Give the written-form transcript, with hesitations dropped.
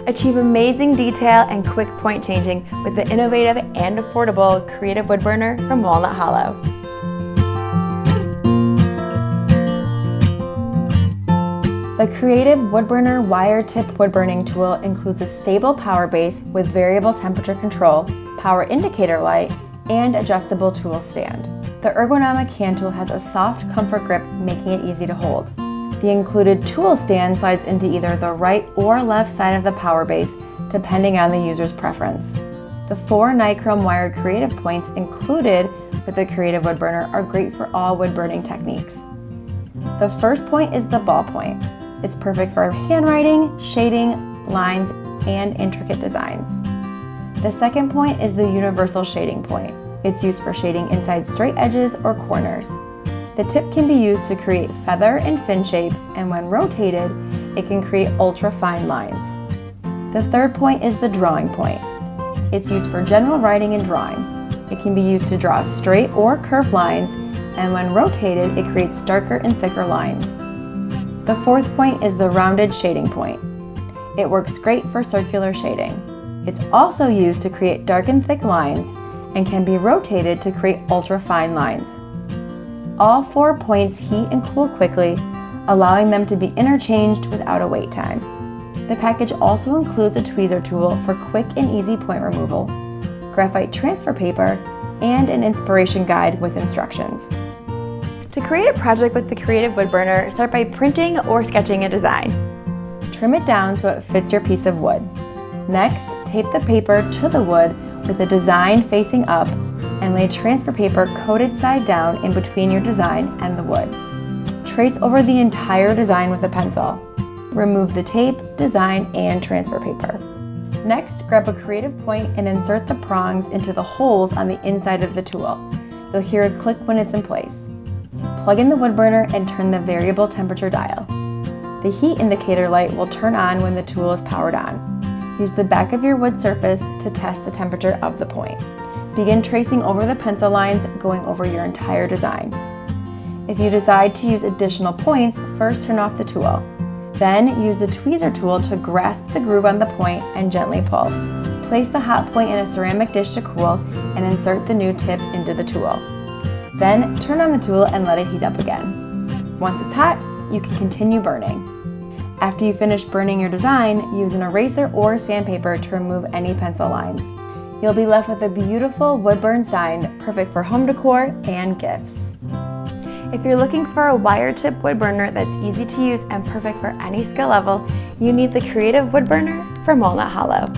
Achieve amazing detail and quick point changing with the innovative and affordable Creative Wood Burner from Walnut Hollow. The Creative Wood Burner wire tip wood burning tool includes a stable power base with variable temperature control, power indicator light, and adjustable tool stand. The ergonomic hand tool has a soft comfort grip, making it easy to hold. The included tool stand slides into either the right or left side of the power base, depending on the user's preference. The 4 nichrome wire creative points included with the Creative Wood Burner are great for all wood burning techniques. The first point is the ball point. It's perfect for handwriting, shading, lines, and intricate designs. The second point is the universal shading point. It's used for shading inside straight edges or corners. The tip can be used to create feather and fin shapes, and when rotated, it can create ultra-fine lines. The third point is the drawing point. It's used for general writing and drawing. It can be used to draw straight or curved lines, and when rotated, it creates darker and thicker lines. The fourth point is the rounded shading point. It works great for circular shading. It's also used to create dark and thick lines, and can be rotated to create ultra-fine lines. All 4 points heat and cool quickly, allowing them to be interchanged without a wait time. The package also includes a tweezer tool for quick and easy point removal, graphite transfer paper, and an inspiration guide with instructions. To create a project with the Creative Wood Burner, start by printing or sketching a design. Trim it down so it fits your piece of wood. Next, tape the paper to the wood with the design facing up and lay transfer paper coated side down in between your design and the wood. Trace over the entire design with a pencil. Remove the tape, design, and transfer paper. Next, grab a creative point and insert the prongs into the holes on the inside of the tool. You'll hear a click when it's in place. Plug in the wood burner and turn the variable temperature dial. The heat indicator light will turn on when the tool is powered on. Use the back of your wood surface to test the temperature of the point. Begin tracing over the pencil lines, going over your entire design. If you decide to use additional points, first turn off the tool. Then use the tweezer tool to grasp the groove on the point and gently pull. Place the hot point in a ceramic dish to cool and insert the new tip into the tool. Then turn on the tool and let it heat up again. Once it's hot, you can continue burning. After you finish burning your design, use an eraser or sandpaper to remove any pencil lines. You'll be left with a beautiful wood burn sign, perfect for home decor and gifts. If you're looking for a wire tip wood burner that's easy to use and perfect for any skill level, you need the Creative Wood Burner from Walnut Hollow.